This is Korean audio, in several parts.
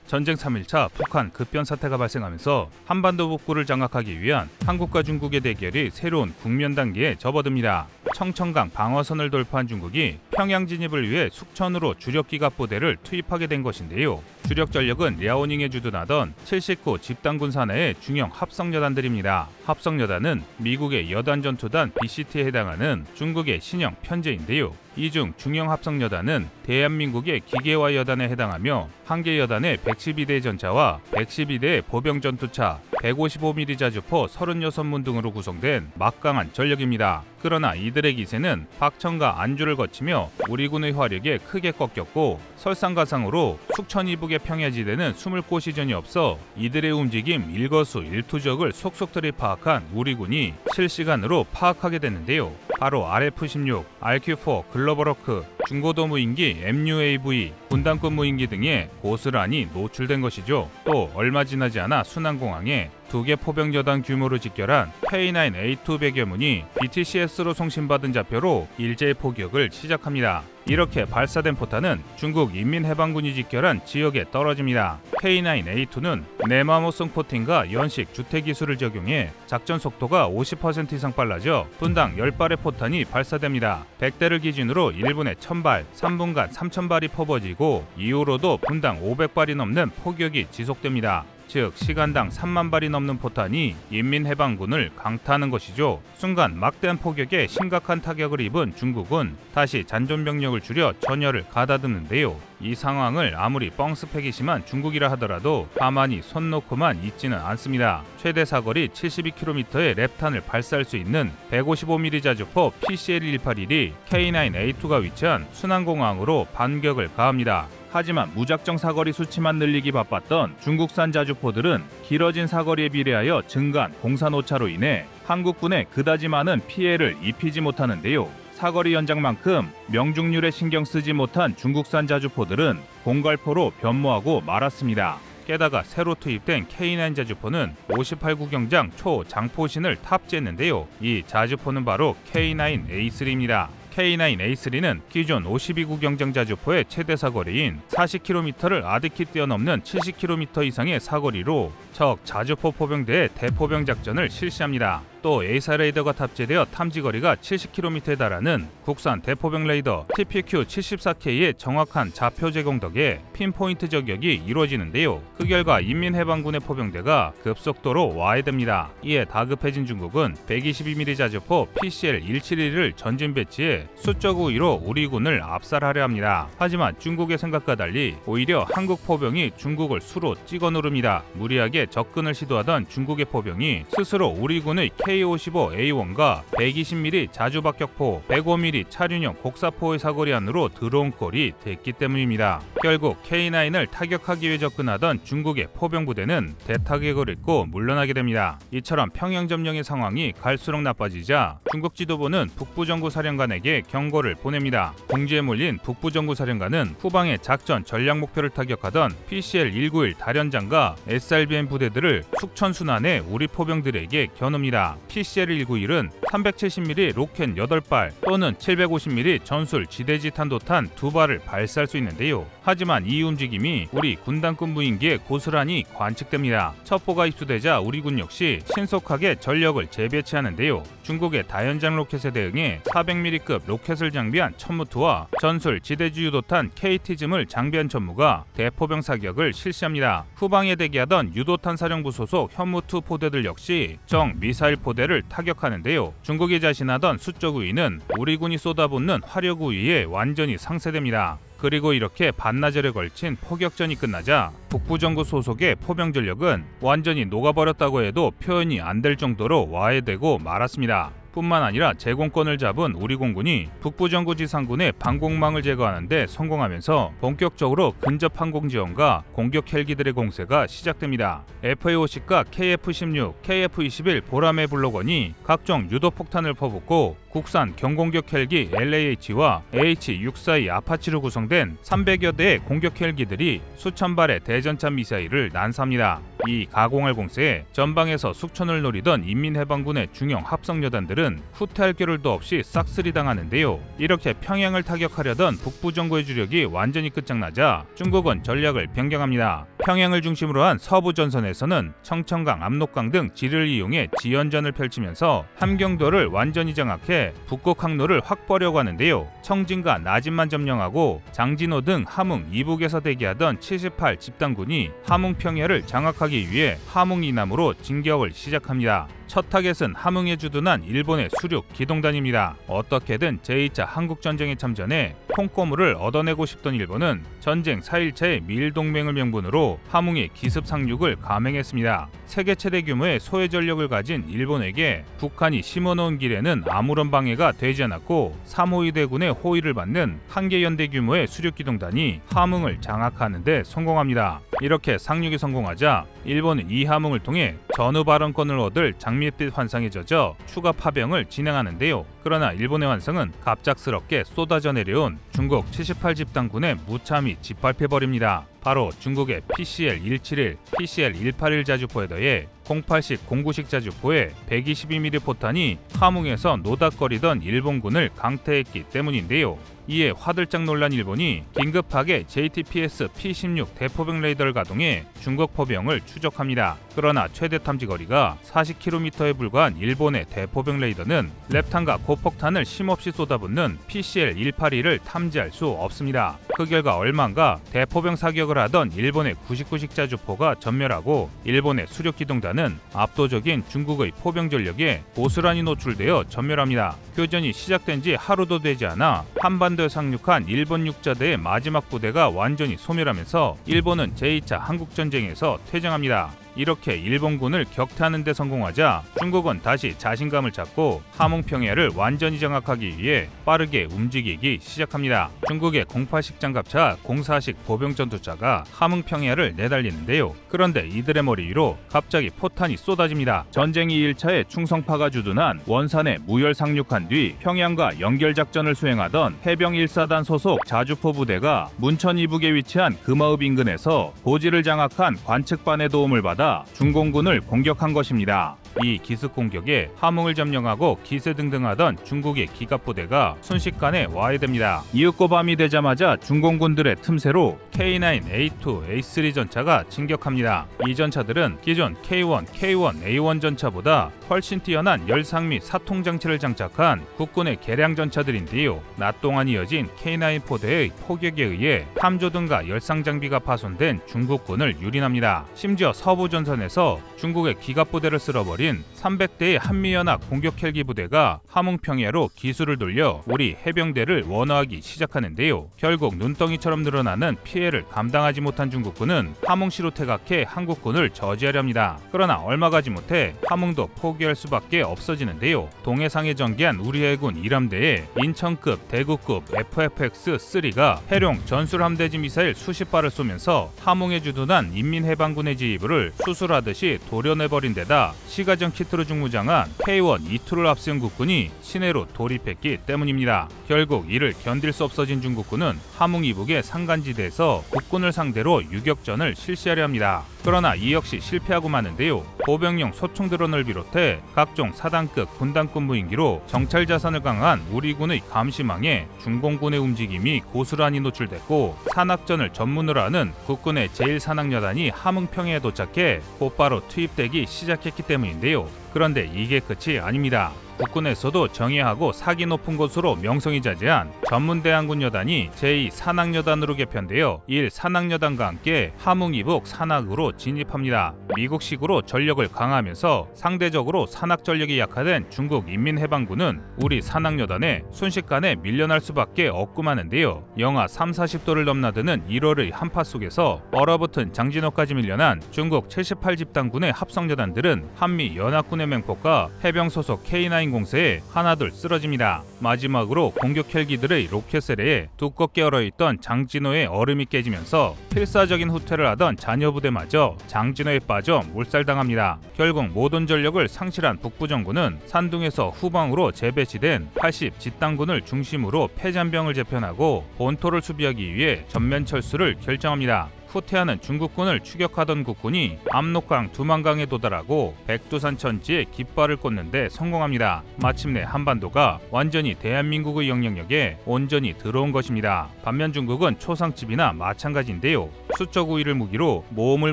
전쟁 3일차 북한 급변 사태가 발생하면서 한반도 북부를 장악하기 위한 한국과 중국의 대결이 새로운 국면 단계에 접어듭니다. 청천강 방어선을 돌파한 중국이 평양 진입을 위해 숙천으로 주력 기갑부대를 투입하게 된 것인데요. 주력 전력은 랴오닝에 주둔하던 79 집단군 산하의 중형 합성여단들입니다. 합성여단은 미국의 여단 전투단 BCT에 해당하는 중국의 신형 편제인데요. 이 중 중형 합성여단은 대한민국의 기계화 여단에 해당하며 한개 여단의 112대 전차와 112대 보병 전투차, 155mm 자주포 36문 등으로 구성된 막강한 전력입니다. 그러나 이들의 기세는 박천과 안주를 거치며 우리 군의 화력에 크게 꺾였고 설상가상으로 숙천 이북의 평야지대는 숨을 곳이 전혀 없어 이들의 움직임 일거수일투족을 속속들이 파악한 우리 군이 실시간으로 파악하게 됐는데요. 바로 RF-16, RQ-4, 글로벌워크, 중고도 무인기 MUAV, 군단급 무인기 등에 고스란히 노출된 것이죠. 또 얼마 지나지 않아 순안공항에 2개 포병여단 규모로 직결한 K9A2 100여문이 BTCS로 송신받은 좌표로 일제의 포격을 시작합니다. 이렇게 발사된 포탄은 중국 인민해방군이 직결한 지역에 떨어집니다. K9A2는 네마모성 코팅과 연식 주택 기술을 적용해 작전 속도가 50% 이상 빨라져 분당 10발의 포탄이 발사됩니다. 100대를 기준으로 1분에 1000발, 3분간 3000발이 퍼부어지고 이후로도 분당 500발이 넘는 포격이 지속됩니다. 즉 시간당 3만 발이 넘는 포탄이 인민해방군을 강타하는 것이죠. 순간 막대한 포격에 심각한 타격을 입은 중국은 다시 잔존병력을 줄여 전열을 가다듬는데요. 이 상황을 아무리 뻥스펙이 심한 중국이라 하더라도 가만히 손 놓고만 있지는 않습니다. 최대 사거리 72km의 랩탄을 발사할 수 있는 155mm 자주포 PCL-181이 K9A2가 위치한 순안공항으로 반격을 가합니다. 하지만 무작정 사거리 수치만 늘리기 바빴던 중국산 자주포들은 길어진 사거리에 비례하여 증가한 공산 오차로 인해 한국군에 그다지 많은 피해를 입히지 못하는데요. 사거리 연장만큼 명중률에 신경 쓰지 못한 중국산 자주포들은 공갈포로 변모하고 말았습니다. 게다가 새로 투입된 K9 자주포는 58구경장 초장포신을 탑재했는데요. 이 자주포는 바로 K9A3입니다. K9A3는 기존 52구경장 자주포의 최대 사거리인 40km를 아득히 뛰어넘는 70km 이상의 사거리로 적 자주포 포병대의 대포병 작전을 실시합니다. 또 에이사 레이더가 탑재되어 탐지거리가 70km에 달하는 국산 대포병 레이더 TPQ-74K의 정확한 좌표 제공 덕에 핀포인트 저격이 이루어지는데요. 그 결과 인민해방군의 포병대가 급속도로 와해됩니다. 이에 다급해진 중국은 122mm 자주포 PCL-171을 전진 배치해 수적 우위로 우리 군을 압살하려 합니다. 하지만 중국의 생각과 달리 오히려 한국 포병이 중국을 수로 찍어 누릅니다. 무리하게 접근을 시도하던 중국의 포병이 스스로 우리 군의 K55A1과 120mm 자주박격포, 105mm 차륜형 곡사포의 사거리 안으로 들어온 꼴이 됐기 때문입니다. 결국 K9을 타격하기 위해 접근하던 중국의 포병부대는 대타격을 입고 물러나게 됩니다. 이처럼 평양 점령의 상황이 갈수록 나빠지자 중국 지도부는 북부정구사령관에게 경고를 보냅니다. 궁지에 몰린 북부정구사령관은 후방의 작전 전략 목표를 타격하던 PCL-191 다련장과 SRBM 부대들을 숙천 순안에 우리 포병들에게 겨눕니다. PCL-191은 370mm 로켓 8발 또는 750mm 전술 지대지 탄도탄 2발을 발사할 수 있는데요. 하지만 이 움직임이 우리 군단급 무인기에 고스란히 관측됩니다. 첩보가 입수되자 우리 군 역시 신속하게 전력을 재배치하는데요. 중국의 다연장 로켓에 대응해 400mm급 로켓을 장비한 천무투와 전술 지대지 유도탄 KT즘을 장비한 천무가 대포병 사격을 실시합니다. 후방에 대기하던 유도탄 사령부 소속 현무투 포대들 역시 정 미사일 포대를 타격하는데요. 중국이 자신하던 수적 우위는 우리 군이 쏟아붓는 화력 우위에 완전히 상쇄됩니다. 그리고 이렇게 반나절에 걸친 포격전이 끝나자 북부정구 소속의 포병 전력은 완전히 녹아버렸다고 해도 표현이 안 될 정도로 와해되고 말았습니다. 뿐만 아니라 제공권을 잡은 우리 공군이 북부정구 지상군의 방공망을 제거하는 데 성공하면서 본격적으로 근접 항공 지원과 공격 헬기들의 공세가 시작됩니다. FA-50과 KF-16, KF-21 보라매 블록원이 각종 유도폭탄을 퍼붓고 국산 경공격 헬기 LAH와 H-642 아파치로 구성된 300여 대의 공격 헬기들이 수천 발의 대전차 미사일을 난사합니다. 이 가공할 공세에 전방에서 숙천을 노리던 인민해방군의 중형 합성여단들은 후퇴할 겨를도 없이 싹쓸이 당하는데요. 이렇게 평양을 타격하려던 북부정구의 주력이 완전히 끝장나자 중국은 전략을 변경합니다. 평양을 중심으로 한 서부 전선에서는 청천강, 압록강 등 지를 이용해 지연전을 펼치면서 함경도를 완전히 장악해 북곡 항로를 확보하려고 하는데요. 청진과 나진만 점령하고 장진호 등 함흥 이북에서 대기하던 78 집단군이 함흥 평야를 장악하기 위해 함흥 이남으로 진격을 시작합니다. 첫 타겟은 함흥에 주둔한 일본의 수륙 기동단입니다. 어떻게든 제2차 한국전쟁에 참전해 콩고물을 얻어내고 싶던 일본은 전쟁 4일차의 미일동맹을 명분으로 함흥의 기습 상륙을 감행했습니다. 세계 최대 규모의 소해 전력을 가진 일본에게 북한이 심어놓은 길에는 아무런 방해가 되지 않았고 3호위 대군의 호위를 받는 한개 연대 규모의 수륙기동단이 함흥을 장악하는 데 성공합니다. 이렇게 상륙이 성공하자 일본은 이 함흥을 통해 전후 발언권을 얻을 장밋빛 환상에 젖어 추가 파병을 진행하는데요. 그러나 일본의 환상은 갑작스럽게 쏟아져 내려온 중국 78 집단군의 무참히 짓밟혀버립니다. 바로 중국의 PCL-171, PCL-181 자주포에 더해 08식, 09식 자주포에 122mm 포탄이 함흥에서 노닥거리던 일본군을 강퇴했기 때문인데요. 이에 화들짝 놀란 일본이 긴급하게 JTPS P-16 대포병 레이더를 가동해 중국 포병을 추적합니다. 그러나 최대 탐지 거리가 40km에 불과한 일본의 대포병 레이더는 랩탄과 고폭탄을 쉼없이 쏟아붓는 PCL-182를 탐지할 수 없습니다. 그 결과 얼만가 대포병 사격을 하던 일본의 99식 자주포가 전멸하고 일본의 수륙기동단은 압도적인 중국의 포병 전력에 고스란히 노출되어 전멸합니다. 교전이 시작된 지 하루도 되지 않아 한반도에 상륙한 일본 육자대의 마지막 부대가 완전히 소멸하면서 일본은 제2차 한국전쟁에서 퇴장합니다. 이렇게 일본군을 격퇴하는 데 성공하자 중국은 다시 자신감을 찾고 함흥 평야를 완전히 장악하기 위해 빠르게 움직이기 시작합니다. 중국의 08식 장갑차, 04식 보병 전투차가 함흥 평야를 내달리는데요. 그런데 이들의 머리 위로 갑자기 포탄이 쏟아집니다. 전쟁 2일차에 충성파가 주둔한 원산에 무혈 상륙한 뒤 평양과 연결 작전을 수행하던 해병 1사단 소속 자주포 부대가 문천 이북에 위치한 금화읍 인근에서 고지를 장악한 관측반의 도움을 받아 중공군을 공격한 것입니다. 이 기습 공격에 함흥을 점령하고 기세등등하던 중국의 기갑부대가 순식간에 와해됩니다. 이윽고 밤이 되자마자 중공군들의 틈새로 K9, A2, A3 전차가 진격합니다. 이 전차들은 기존 K1, K1, A1 전차보다 훨씬 뛰어난 열상 및 사통 장치를 장착한 국군의 개량 전차들인데요. 낮 동안 이어진 K9 포대의 포격에 의해 탐조 등과 열상 장비가 파손된 중국군을 유린합니다. 심지어 서부 전선에서 중국의 기갑부대를 쓸어버린 300대의 한미연합 공격 헬기 부대가 함흥 평야로 기수를 돌려 우리 해병대를 원화하기 시작하는데요. 결국 눈덩이처럼 늘어나는 피해를 감당하지 못한 중국군은 함흥시로 퇴각해 한국군을 저지하려 합니다. 그러나 얼마 가지 못해 함흥도 포기할 수밖에 없어지는데요. 동해상에 전개한 우리 해군 1함대에 인천급, 대구급 FFX-3가 해룡 전술함대지 미사일 수십 발을 쏘면서 함흥에 주둔한 인민해방군의 지휘부를 수술하듯이 도려내버린 데다 시가전 키트로 중무장한 K1, E2를 앞세운 국군이 시내로 돌입했기 때문입니다. 결국 이를 견딜 수 없어진 중국군은 함흥 이북의 산간지대에서 국군을 상대로 유격전을 실시하려 합니다. 그러나 이 역시 실패하고 마는데요. 보병용 소총 드론을 비롯해 각종 사단급 군단급 무인기로 정찰 자산을 강한 우리군의 감시망에 중공군의 움직임이 고스란히 노출됐고 산악전을 전문으로 하는 국군의 제1산악여단이 함흥 평야에 도착해 곧바로 투입되기 시작했기 때문인데요. 그런데 이게 끝이 아닙니다. 국군에서도 정예하고 사기 높은 곳으로 명성이 자제한 전문대항군 여단이 제2산악여단으로 개편되어 1산악여단과 함께 함흥 이북 산악으로 진입합니다. 미국식으로 전력을 강화하면서 상대적으로 산악 전력이 약화된 중국 인민해방군은 우리 산악여단에 순식간에 밀려날 수밖에 없고 마는데요. 영하 30-40도를 넘나드는 1월의 한파 속에서 얼어붙은 장진호까지 밀려난 중국 78 집단군의 합성여단들은 한미 연합군의 맹폭과 해병 소속 K9 공세에 하나둘 쓰러집니다. 마지막으로 공격 헬기들의 로켓 세례에 두껍게 얼어있던 장진호의 얼음이 깨지면서 필사적인 후퇴를 하던 잔여부대마저 장진호에 빠져 몰살당합니다. 결국 모든 전력을 상실한 북부정부는 산둥에서 후방으로 재배치된 80 집단군을 중심으로 패잔병을 재편하고 본토를 수비하기 위해 전면 철수를 결정합니다. 후퇴하는 중국군을 추격하던 국군이 압록강 두만강에 도달하고 백두산 천지에 깃발을 꽂는 데 성공합니다. 마침내 한반도가 완전히 대한민국의 영향력에 온전히 들어온 것입니다. 반면 중국은 초상집이나 마찬가지인데요. 수적 우위를 무기로 모험을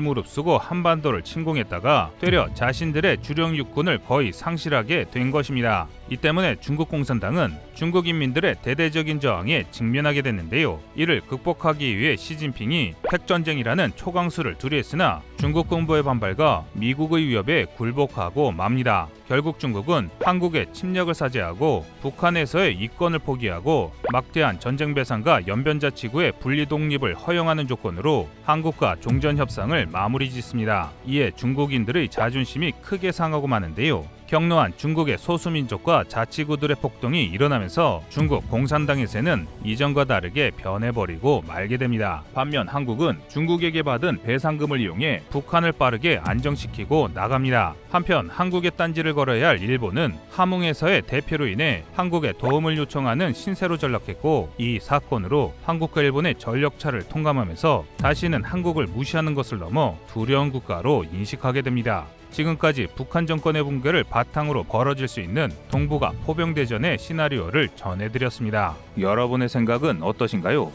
무릅쓰고 한반도를 침공했다가 되려 자신들의 주력 육군을 거의 상실하게 된 것입니다. 이 때문에 중국 공산당은 중국 인민들의 대대적인 저항에 직면하게 됐는데요. 이를 극복하기 위해 시진핑이 핵전쟁이라는 초강수를 두려했으나 중국 군부의 반발과 미국의 위협에 굴복하고 맙니다. 결국 중국은 한국의 침략을 사죄하고 북한에서의 이권을 포기하고 막대한 전쟁 배상과 연변자치구의 분리 독립을 허용하는 조건으로 한국과 종전 협상을 마무리 짓습니다. 이에 중국인들의 자존심이 크게 상하고 마는데요. 격노한 중국의 소수민족과 자치구들의 폭동이 일어나면서 중국 공산당에서는 이전과 다르게 변해버리고 말게 됩니다. 반면 한국은 중국에게 받은 배상금을 이용해 북한을 빠르게 안정시키고 나갑니다. 한편 한국에 딴지를 걸어야 할 일본은 함흥에서의 대표로 인해 한국에 도움을 요청하는 신세로 전락했고, 이 사건으로 한국과 일본의 전력차를 통감하면서 다시는 한국을 무시하는 것을 넘어 두려운 국가로 인식하게 됩니다. 지금까지 북한 정권의 붕괴를 바탕으로 벌어질 수 있는 동북아 포병대전의 시나리오를 전해드렸습니다. 여러분의 생각은 어떠신가요?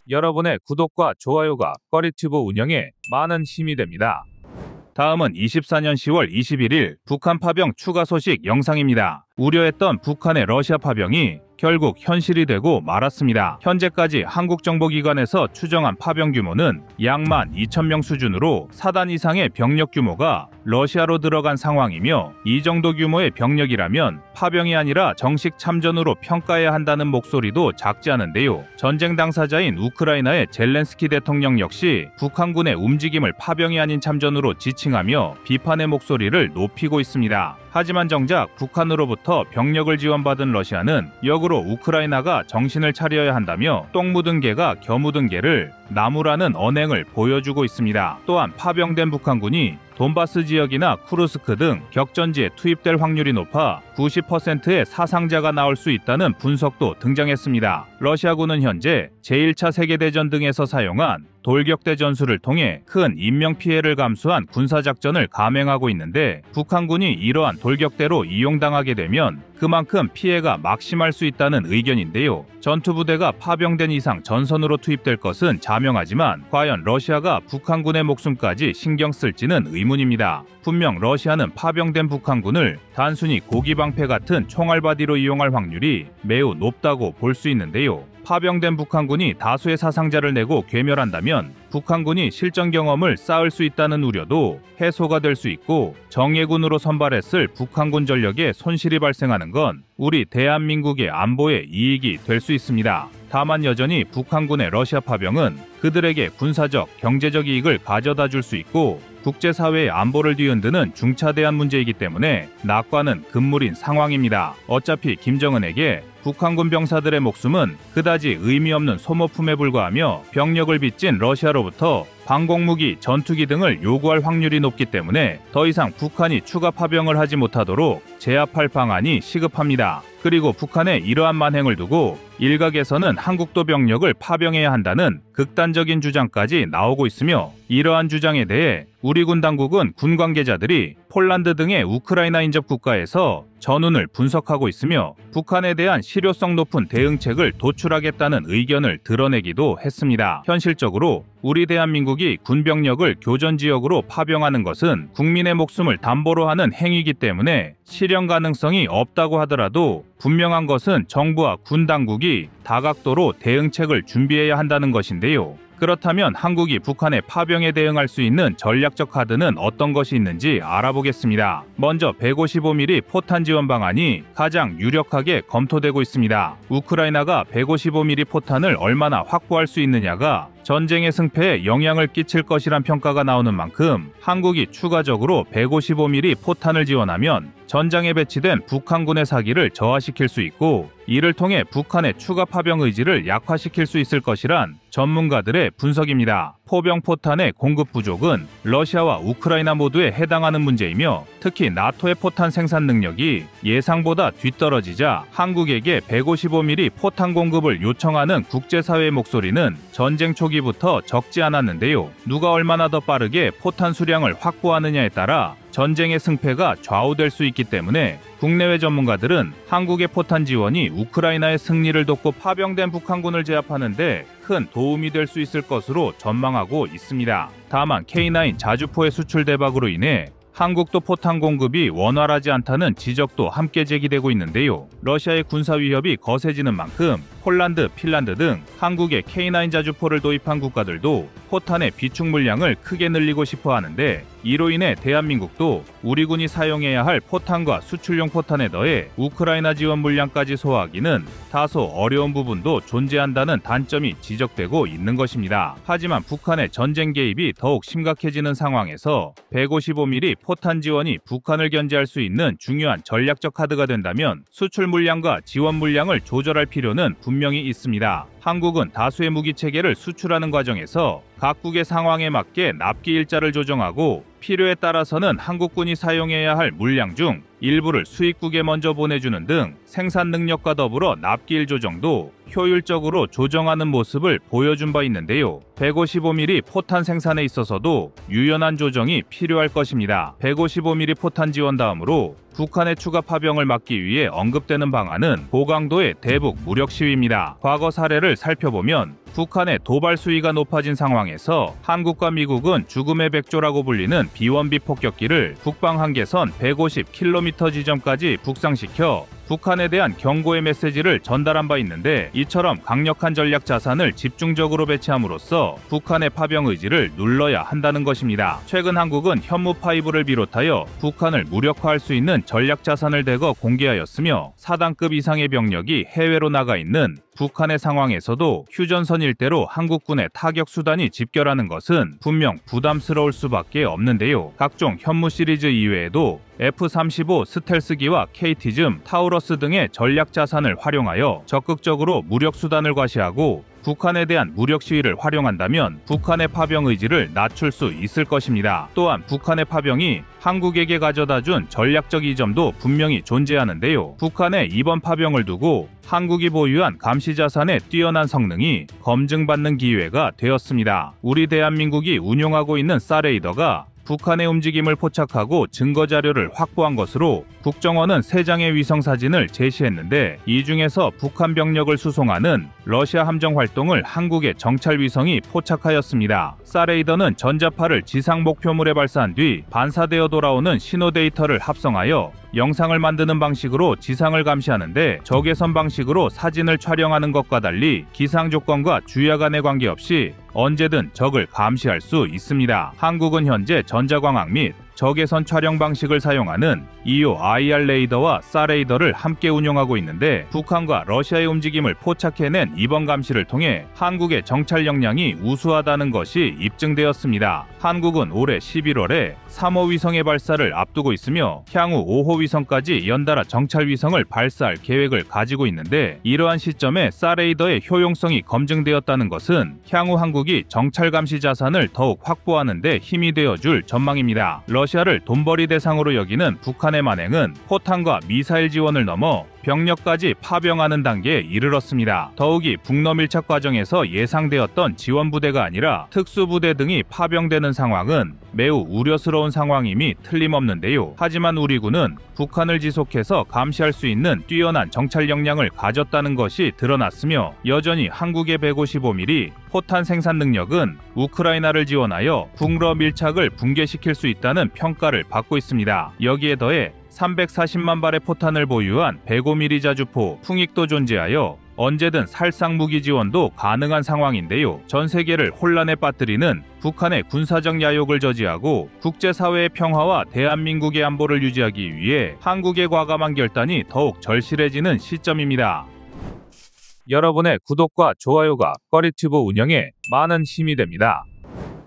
여러분의 구독과 좋아요가 꺼리튜브 운영에 많은 힘이 됩니다. 다음은 24년 10월 21일 북한 파병 추가 소식 영상입니다. 우려했던 북한의 러시아 파병이 결국 현실이 되고 말았습니다. 현재까지 한국 정보기관에서 추정한 파병 규모는 약 12,000명 수준으로 4단 이상의 병력 규모가 러시아로 들어간 상황이며, 이 정도 규모의 병력이라면 파병이 아니라 정식 참전으로 평가해야 한다는 목소리도 작지 않은데요. 전쟁 당사자인 우크라이나의 젤렌스키 대통령 역시 북한군의 움직임을 파병이 아닌 참전으로 지칭하며 비판의 목소리를 높이고 있습니다. 하지만 정작 북한으로부터 병력을 지원받은 러시아는 역으로 우크라이나가 정신을 차려야 한다며 똥 묻은 개가 겨 묻은 개를 나무라는 언행을 보여주고 있습니다. 또한 파병된 북한군이 돈바스 지역이나 쿠르스크 등 격전지에 투입될 확률이 높아 90%의 사상자가 나올 수 있다는 분석도 등장했습니다. 러시아군은 현재 제1차 세계대전 등에서 사용한 돌격대 전술을 통해 큰 인명피해를 감수한 군사작전을 감행하고 있는데, 북한군이 이러한 돌격대로 이용당하게 되면 그만큼 피해가 막심할 수 있다는 의견인데요. 전투부대가 파병된 이상 전선으로 투입될 것은 자명하지만 과연 러시아가 북한군의 목숨까지 신경 쓸지는 의문입니다. 분명 러시아는 파병된 북한군을 단순히 고기방패 같은 총알바디로 이용할 확률이 매우 높다고 볼 수 있는데요. 파병된 북한군이 다수의 사상자를 내고 괴멸한다면 북한군이 실전 경험을 쌓을 수 있다는 우려도 해소가 될 수 있고, 정예군으로 선발했을 북한군 전력에 손실이 발생하는 건 우리 대한민국의 안보에 이익이 될 수 있습니다. 다만 여전히 북한군의 러시아 파병은 그들에게 군사적, 경제적 이익을 가져다 줄 수 있고 국제사회의 안보를 뒤흔드는 중차대한 문제이기 때문에 낙관은 금물인 상황입니다. 어차피 김정은에게 북한군 병사들의 목숨은 그다지 의미 없는 소모품에 불과하며 병력을 빚진 러시아로부터 방공무기, 전투기 등을 요구할 확률이 높기 때문에 더 이상 북한이 추가 파병을 하지 못하도록 제압할 방안이 시급합니다. 그리고 북한의 이러한 만행을 두고 일각에서는 한국도 병력을 파병해야 한다는 극단적인 주장까지 나오고 있으며, 이러한 주장에 대해 우리 군 당국은 군 관계자들이 폴란드 등의 우크라이나 인접 국가에서 전운을 분석하고 있으며 북한에 대한 실효성 높은 대응책을 도출하겠다는 의견을 드러내기도 했습니다. 현실적으로 우리 대한민국이 군병력을 교전지역으로 파병하는 것은 국민의 목숨을 담보로 하는 행위이기 때문에 실현 가능성이 없다고 하더라도 분명한 것은 정부와 군 당국이 다각도로 대응책을 준비해야 한다는 것인데요. 그렇다면 한국이 북한의 파병에 대응할 수 있는 전략적 카드는 어떤 것이 있는지 알아보겠습니다. 먼저 155mm 포탄 지원 방안이 가장 유력하게 검토되고 있습니다. 우크라이나가 155mm 포탄을 얼마나 확보할 수 있느냐가 전쟁의 승패에 영향을 끼칠 것이란 평가가 나오는 만큼 한국이 추가적으로 155mm 포탄을 지원하면 전장에 배치된 북한군의 사기를 저하시킬 수 있고, 이를 통해 북한의 추가 파병 의지를 약화시킬 수 있을 것이란 전문가들의 분석입니다. 포병 포탄의 공급 부족은 러시아와 우크라이나 모두에 해당하는 문제이며, 특히 나토의 포탄 생산 능력이 예상보다 뒤떨어지자 한국에게 155mm 포탄 공급을 요청하는 국제사회의 목소리는 전쟁 초기부터 적지 않았는데요. 누가 얼마나 더 빠르게 포탄 수량을 확보하느냐에 따라 전쟁의 승패가 좌우될 수 있기 때문에 국내외 전문가들은 한국의 포탄 지원이 우크라이나의 승리를 돕고 파병된 북한군을 제압하는 데 큰 도움이 될 수 있을 것으로 전망하고 있습니다. 다만 K9 자주포의 수출 대박으로 인해 한국도 포탄 공급이 원활하지 않다는 지적도 함께 제기되고 있는데요. 러시아의 군사 위협이 거세지는 만큼 폴란드, 핀란드 등 한국에 K9 자주포를 도입한 국가들도 포탄의 비축 물량을 크게 늘리고 싶어 하는데, 이로 인해 대한민국도 우리 군이 사용해야 할 포탄과 수출용 포탄에 더해 우크라이나 지원 물량까지 소화하기는 다소 어려운 부분도 존재한다는 단점이 지적되고 있는 것입니다. 하지만 북한의 전쟁 개입이 더욱 심각해지는 상황에서 155mm 포탄 지원이 북한을 견제할 수 있는 중요한 전략적 카드가 된다면 수출 물량과 지원 물량을 조절할 필요는 분명히 있습니다. 한국은 다수의 무기 체계를 수출하는 과정에서 각국의 상황에 맞게 납기 일자를 조정하고 필요에 따라서는 한국군이 사용해야 할 물량 중 일부를 수입국에 먼저 보내주는 등 생산 능력과 더불어 납기일 조정도 효율적으로 조정하는 모습을 보여준 바 있는데요. 155mm 포탄 생산에 있어서도 유연한 조정이 필요할 것입니다. 155mm 포탄 지원 다음으로 북한의 추가 파병을 막기 위해 언급되는 방안은 고강도의 대북 무력 시위입니다. 과거 사례를 살펴보면 북한의 도발 수위가 높아진 상황에서 한국과 미국은 죽음의 백조라고 불리는 비원비 폭격기를 북방 한계선 150km 지점까지 북상시켜 북한에 대한 경고의 메시지를 전달한 바 있는데, 이처럼 강력한 전략 자산을 집중적으로 배치함으로써 북한의 파병 의지를 눌러야 한다는 것입니다. 최근 한국은 현무5를 비롯하여 북한을 무력화할 수 있는 전략 자산을 대거 공개하였으며, 4단급 이상의 병력이 해외로 나가 있는 북한의 상황에서도 휴전선 일대로 한국군의 타격 수단이 집결하는 것은 분명 부담스러울 수밖에 없는데요. 각종 현무 시리즈 이외에도 F-35 스텔스기와 KT즘, 타우러스 등의 전략 자산을 활용하여 적극적으로 무력 수단을 과시하고 북한에 대한 무력 시위를 활용한다면 북한의 파병 의지를 낮출 수 있을 것입니다. 또한 북한의 파병이 한국에게 가져다준 전략적 이점도 분명히 존재하는데요. 북한의 이번 파병을 두고 한국이 보유한 감시 자산의 뛰어난 성능이 검증받는 기회가 되었습니다. 우리 대한민국이 운용하고 있는 사레이더가 북한의 움직임을 포착하고 증거 자료를 확보한 것으로 국정원은 3장의 위성 사진을 제시했는데, 이 중에서 북한 병력을 수송하는 러시아 함정 활동을 한국의 정찰 위성이 포착하였습니다. 사레이더는 전자파를 지상 목표물에 발사한 뒤 반사되어 돌아오는 신호 데이터를 합성하여 영상을 만드는 방식으로 지상을 감시하는데, 적외선 방식으로 사진을 촬영하는 것과 달리 기상 조건과 주야 간의 관계없이 언제든 적을 감시할 수 있습니다. 한국은 현재 전자광학 및 적외선 촬영 방식을 사용하는 EO IR 레이더와 사레이더를 함께 운용하고 있는데, 북한과 러시아의 움직임을 포착해낸 이번 감시를 통해 한국의 정찰 역량이 우수하다는 것이 입증되었습니다. 한국은 올해 11월에 3호 위성의 발사를 앞두고 있으며 향후 5호 위성까지 연달아 정찰 위성을 발사할 계획을 가지고 있는데, 이러한 시점에 사레이더의 효용성이 검증되었다는 것은 향후 한국이 정찰 감시 자산을 더욱 확보하는 데 힘이 되어줄 전망입니다. 러시아를 돈벌이 대상으로 여기는 북한의 만행은 포탄과 미사일 지원을 넘어 병력까지 파병하는 단계에 이르렀습니다. 더욱이 북러 밀착 과정에서 예상되었던 지원부대가 아니라 특수부대 등이 파병되는 상황은 매우 우려스러운 상황임이 틀림없는데요. 하지만 우리 군은 북한을 지속해서 감시할 수 있는 뛰어난 정찰 역량을 가졌다는 것이 드러났으며, 여전히 한국의 155mm 포탄 생산 능력은 우크라이나를 지원하여 북러 밀착을 붕괴시킬 수 있다는 평가를 받고 있습니다. 여기에 더해 340만 발의 포탄을 보유한 105mm 자주포 풍익도 존재하여 언제든 살상 무기 지원도 가능한 상황인데요. 전 세계를 혼란에 빠뜨리는 북한의 군사적 야욕을 저지하고 국제사회의 평화와 대한민국의 안보를 유지하기 위해 한국의 과감한 결단이 더욱 절실해지는 시점입니다. 여러분의 구독과 좋아요가 꺼리튜브 운영에 많은 힘이 됩니다.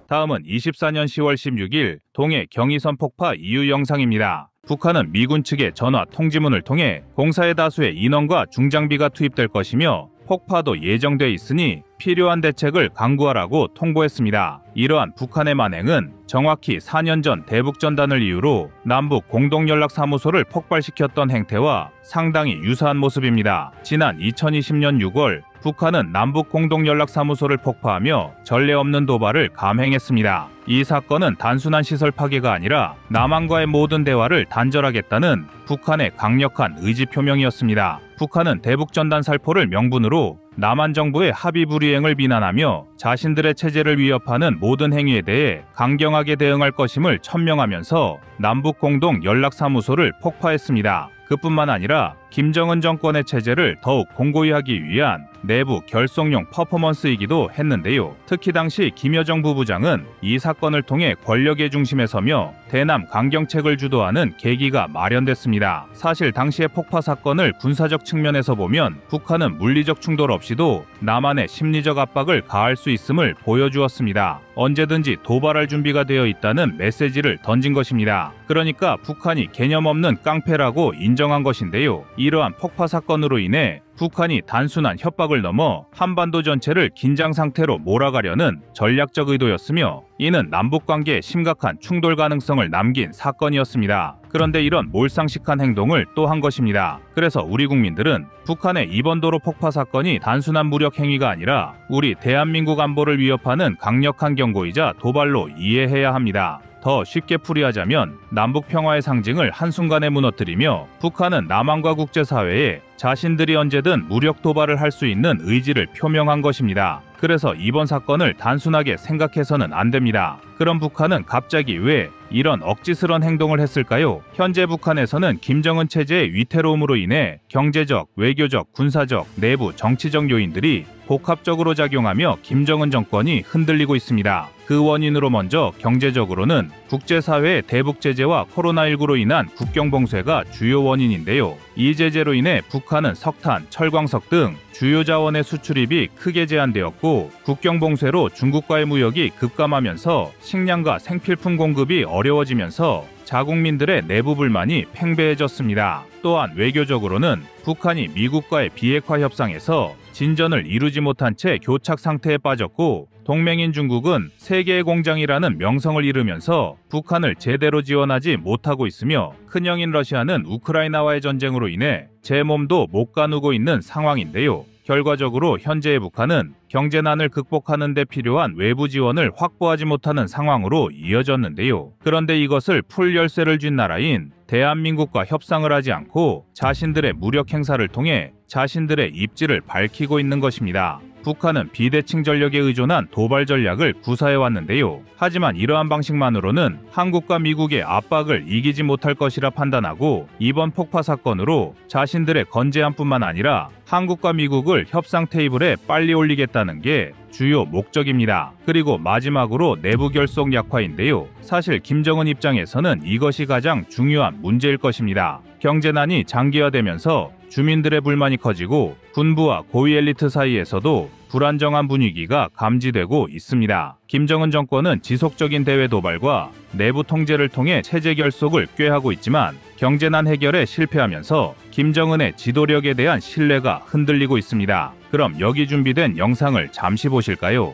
다음은 24년 10월 16일 동해 경의선 폭파 이후 영상입니다. 북한은 미군 측의 전화 통지문을 통해 공사의 다수의 인원과 중장비가 투입될 것이며 폭파도 예정돼 있으니 필요한 대책을 강구하라고 통보했습니다. 이러한 북한의 만행은 정확히 4년 전 대북전단을 이유로 남북 공동연락사무소를 폭발시켰던 행태와 상당히 유사한 모습입니다. 지난 2020년 6월 북한은 남북 공동연락사무소를 폭파하며 전례 없는 도발을 감행했습니다. 이 사건은 단순한 시설 파괴가 아니라 남한과의 모든 대화를 단절하겠다는 북한의 강력한 의지 표명이었습니다. 북한은 대북전단 살포를 명분으로 남한 정부의 합의 불이행을 비난하며 자신들의 체제를 위협하는 모든 행위에 대해 강경하게 대응할 것임을 천명하면서 남북 공동 연락사무소를 폭파했습니다. 그뿐만 아니라 김정은 정권의 체제를 더욱 공고히 하기 위한 내부 결속용 퍼포먼스이기도 했는데요. 특히 당시 김여정 부부장은 이 사건을 통해 권력의 중심에 서며 대남 강경책을 주도하는 계기가 마련됐습니다. 사실 당시의 폭파 사건을 군사적 측면에서 보면 북한은 물리적 충돌 없이도 남한의 심리적 압박을 가할 수 있음을 보여주었습니다. 언제든지 도발할 준비가 되어 있다는 메시지를 던진 것입니다. 그러니까 북한이 개념 없는 깡패라고 인정한 것인데요. 이러한 폭파 사건으로 인해 북한이 단순한 협박을 넘어 한반도 전체를 긴장 상태로 몰아가려는 전략적 의도였으며 이는 남북관계에 심각한 충돌 가능성을 남긴 사건이었습니다. 그런데 이런 몰상식한 행동을 또 한 것입니다. 그래서 우리 국민들은 북한의 이번 도로 폭파 사건이 단순한 무력 행위가 아니라 우리 대한민국 안보를 위협하는 강력한 경고이자 도발로 이해해야 합니다. 더 쉽게 풀이하자면 남북 평화의 상징을 한순간에 무너뜨리며 북한은 남한과 국제사회에 자신들이 언제든 무력 도발을 할 수 있는 의지를 표명한 것입니다. 그래서 이번 사건을 단순하게 생각해서는 안 됩니다. 그럼 북한은 갑자기 왜 이런 억지스런 행동을 했을까요? 현재 북한에서는 김정은 체제의 위태로움으로 인해 경제적, 외교적, 군사적, 내부 정치적 요인들이 복합적으로 작용하며 김정은 정권이 흔들리고 있습니다. 그 원인으로 먼저 경제적으로는 국제사회의 대북 제재와 코로나19로 인한 국경 봉쇄가 주요 원인인데요. 이 제재로 인해 북한은 석탄, 철광석 등 주요 자원의 수출입이 크게 제한되었고 국경 봉쇄로 중국과의 무역이 급감하면서 식량과 생필품 공급이 어려워지면서 자국민들의 내부 불만이 팽배해졌습니다. 또한 외교적으로는 북한이 미국과의 비핵화 협상에서 진전을 이루지 못한 채 교착 상태에 빠졌고 동맹인 중국은 세계의 공장이라는 명성을 잃으면서 북한을 제대로 지원하지 못하고 있으며 큰형인 러시아는 우크라이나와의 전쟁으로 인해 제 몸도 못 가누고 있는 상황인데요. 결과적으로 현재의 북한은 경제난을 극복하는 데 필요한 외부 지원을 확보하지 못하는 상황으로 이어졌는데요. 그런데 이것을 풀 열쇠를 쥔 나라인 대한민국과 협상을 하지 않고 자신들의 무력 행사를 통해 자신들의 입지를 밝히고 있는 것입니다. 북한은 비대칭 전력에 의존한 도발 전략을 구사해왔는데요. 하지만 이러한 방식만으로는 한국과 미국의 압박을 이기지 못할 것이라 판단하고 이번 폭파 사건으로 자신들의 건재함뿐만 아니라 한국과 미국을 협상 테이블에 빨리 올리겠다는 게 주요 목적입니다. 그리고 마지막으로 내부 결속 약화인데요. 사실 김정은 입장에서는 이것이 가장 중요한 문제일 것입니다. 경제난이 장기화되면서 주민들의 불만이 커지고 군부와 고위 엘리트 사이에서도 불안정한 분위기가 감지되고 있습니다. 김정은 정권은 지속적인 대외 도발과 내부 통제를 통해 체제 결속을 꾀하고 있지만 경제난 해결에 실패하면서 김정은의 지도력에 대한 신뢰가 흔들리고 있습니다. 그럼 여기 준비된 영상을 잠시 보실까요?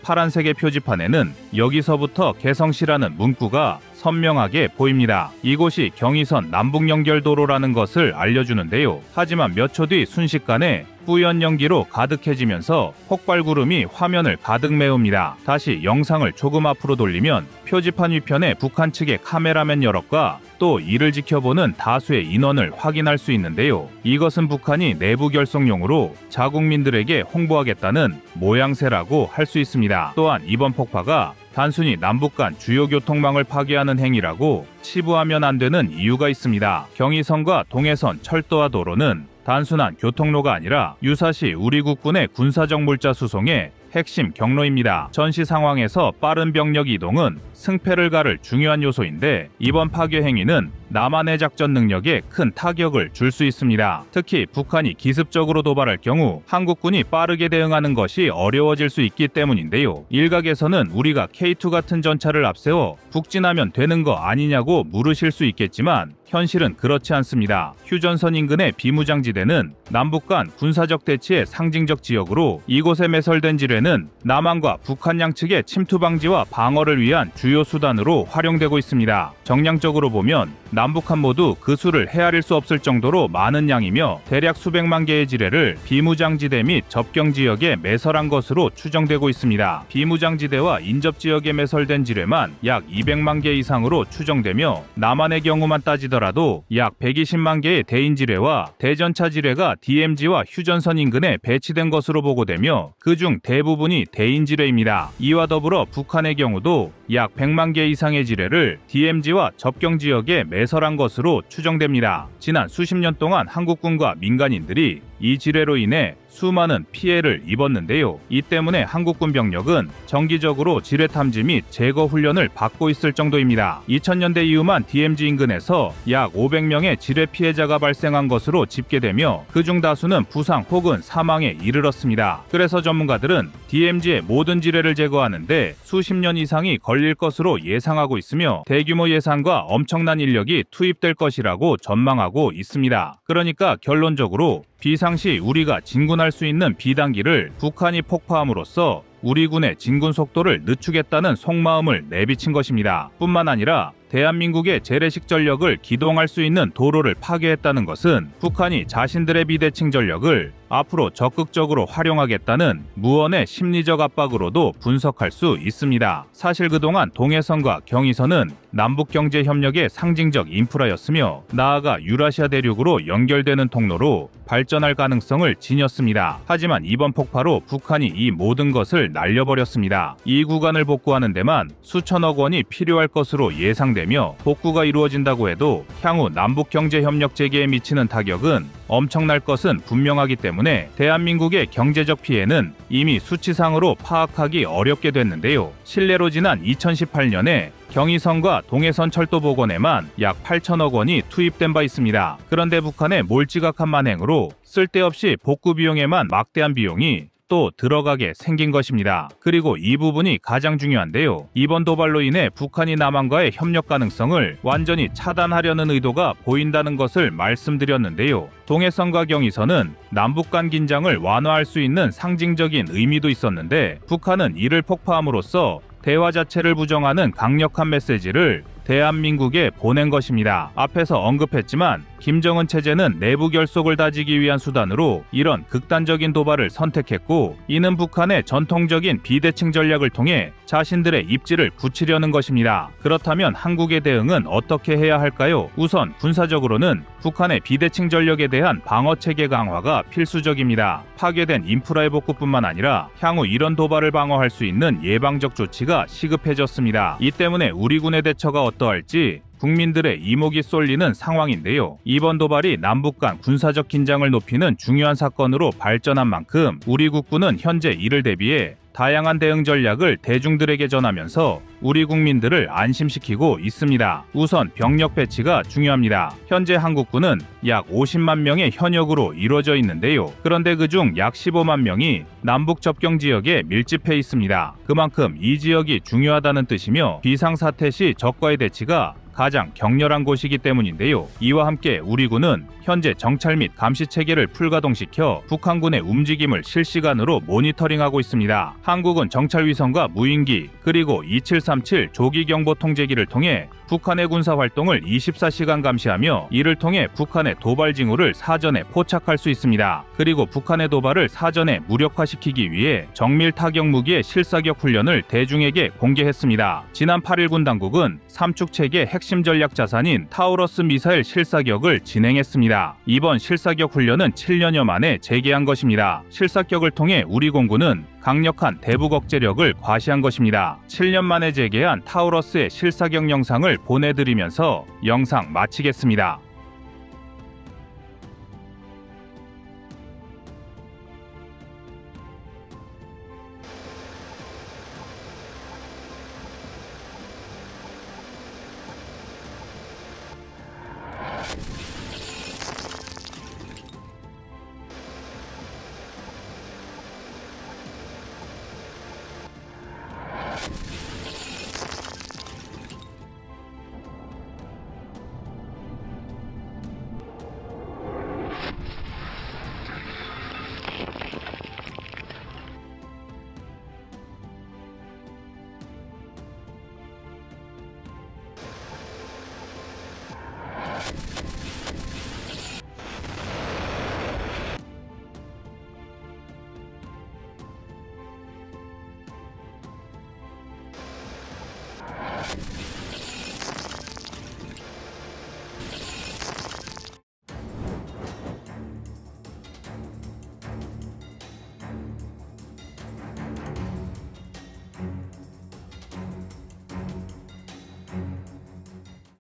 파란색의 표지판에는 여기서부터 개성시라는 문구가 선명하게 보입니다. 이곳이 경의선 남북연결도로라는 것을 알려주는데요. 하지만 몇 초 뒤 순식간에 뿌연 연기로 가득해지면서 폭발구름이 화면을 가득 메웁니다. 다시 영상을 조금 앞으로 돌리면 표지판 위편에 북한 측의 카메라맨 여럿과 또 이를 지켜보는 다수의 인원을 확인할 수 있는데요. 이것은 북한이 내부 결속용으로 자국민들에게 홍보하겠다는 모양새라고 할 수 있습니다. 또한 이번 폭파가 단순히 남북 간 주요 교통망을 파괴하는 행위라고 치부하면 안 되는 이유가 있습니다. 경의선과 동해선 철도와 도로는 단순한 교통로가 아니라 유사시 우리 국군의 군사적 물자 수송의 핵심 경로입니다. 전시 상황에서 빠른 병력 이동은 승패를 가를 중요한 요소인데 이번 파괴 행위는 남한의 작전 능력에 큰 타격을 줄 수 있습니다. 특히 북한이 기습적으로 도발할 경우 한국군이 빠르게 대응하는 것이 어려워질 수 있기 때문인데요. 일각에서는 우리가 K2 같은 전차를 앞세워 북진하면 되는 거 아니냐고 물으실 수 있겠지만 현실은 그렇지 않습니다. 휴전선 인근의 비무장지대는 남북 간 군사적 대치의 상징적 지역으로 이곳에 매설된 지뢰는 남한과 북한 양측의 침투 방지와 방어를 위한 주요 수단으로 활용되고 있습니다. 정량적으로 보면 남북한 모두 그 수를 헤아릴 수 없을 정도로 많은 양이며 대략 수백만 개의 지뢰를 비무장지대 및 접경지역에 매설한 것으로 추정되고 있습니다. 비무장지대와 인접지역에 매설된 지뢰만 약 200만 개 이상으로 추정되며 남한의 경우만 따지더라도 약 120만 개의 대인지뢰와 대전차 지뢰가 DMZ와 휴전선 인근에 배치된 것으로 보고되며 그중 대부분이 대인지뢰입니다. 이와 더불어 북한의 경우도 약 100만 개 이상의 지뢰를 DMZ와 접경지역에 매설한 것으로 추정됩니다. 지난 수십 년 동안 한국군과 민간인들이 이 지뢰로 인해 수많은 피해를 입었는데요. 이 때문에 한국군 병력은 정기적으로 지뢰 탐지 및 제거 훈련을 받고 있을 정도입니다. 2000년대 이후만 DMZ 인근에서 약 500명의 지뢰 피해자가 발생한 것으로 집계되며 그중 다수는 부상 혹은 사망에 이르렀습니다. 그래서 전문가들은 DMZ의 모든 지뢰를 제거하는데 수십 년 이상이 걸릴 것으로 예상하고 있으며 대규모 예산과 엄청난 인력이 투입될 것이라고 전망하고 있습니다. 그러니까 결론적으로 비상시 우리가 진군할 수 있는 비단기를 북한이 폭파함으로써 우리 군의 진군 속도를 늦추겠다는 속마음을 내비친 것입니다. 뿐만 아니라 대한민국의 재래식 전력을 기동할 수 있는 도로를 파괴했다는 것은 북한이 자신들의 비대칭 전력을 앞으로 적극적으로 활용하겠다는 무언의 심리적 압박으로도 분석할 수 있습니다. 사실 그동안 동해선과 경의선은 남북경제협력의 상징적 인프라였으며 나아가 유라시아 대륙으로 연결되는 통로로 발전할 가능성을 지녔습니다. 하지만 이번 폭파로 북한이 이 모든 것을 날려버렸습니다. 이 구간을 복구하는 데만 수천억 원이 필요할 것으로 예상되며 복구가 이루어진다고 해도 향후 남북경제협력 재개에 미치는 타격은 엄청날 것은 분명하기 때문에 대한민국의 경제적 피해는 이미 수치상으로 파악하기 어렵게 됐는데요. 실례로 지난 2018년에 경의선과 동해선 철도 복원에만 약 8천억 원이 투입된 바 있습니다. 그런데 북한의 몰지각한 만행으로 쓸데없이 복구 비용에만 막대한 비용이 또 들어가게 생긴 것입니다. 그리고 이 부분이 가장 중요한데요. 이번 도발로 인해 북한이 남한과의 협력 가능성을 완전히 차단하려는 의도가 보인다는 것을 말씀드렸는데요. 동해선과 경의선은 남북 간 긴장을 완화할 수 있는 상징적인 의미도 있었는데 북한은 이를 폭파함으로써 대화 자체를 부정하는 강력한 메시지를 대한민국에 보낸 것입니다. 앞에서 언급했지만 김정은 체제는 내부 결속을 다지기 위한 수단으로 이런 극단적인 도발을 선택했고 이는 북한의 전통적인 비대칭 전략을 통해 자신들의 입지를 굳히려는 것입니다. 그렇다면 한국의 대응은 어떻게 해야 할까요? 우선 군사적으로는 북한의 비대칭 전력에 대한 방어체계 강화가 필수적입니다. 파괴된 인프라의 복구뿐만 아니라 향후 이런 도발을 방어할 수 있는 예방적 조치가 시급해졌습니다. 이 때문에 우리 군의 대처가 어떠할지 국민들의 이목이 쏠리는 상황인데요. 이번 도발이 남북 간 군사적 긴장을 높이는 중요한 사건으로 발전한 만큼 우리 국군은 현재 이를 대비해 다양한 대응 전략을 대중들에게 전하면서 우리 국민들을 안심시키고 있습니다. 우선 병력 배치가 중요합니다. 현재 한국군은 약 50만 명의 현역으로 이루어져 있는데요. 그런데 그중 약 15만 명이 남북 접경 지역에 밀집해 있습니다. 그만큼 이 지역이 중요하다는 뜻이며 비상사태 시 적과의 대치가 가장 격렬한 곳이기 때문인데요. 이와 함께 우리 군은 현재 정찰 및 감시 체계를 풀가동시켜 북한군의 움직임을 실시간으로 모니터링하고 있습니다. 한국은 정찰 위성과 무인기 그리고 2737 조기경보 통제기를 통해 북한의 군사 활동을 24시간 감시하며 이를 통해 북한의 도발 징후를 사전에 포착할 수 있습니다. 그리고 북한의 도발을 사전에 무력화시키기 위해 정밀 타격 무기의 실사격 훈련을 대중에게 공개했습니다. 지난 8일 군 당국은 삼축 체계 핵심 전략 자산인 타우러스 미사일 실사격을 진행했습니다. 이번 실사격 훈련은 7년여 만에 재개한 것입니다. 실사격을 통해 우리 공군은 강력한 대북 억제력을 과시한 것입니다. 7년 만에 재개한 타우러스의 실사격 영상을 보내드리면서 영상 마치겠습니다.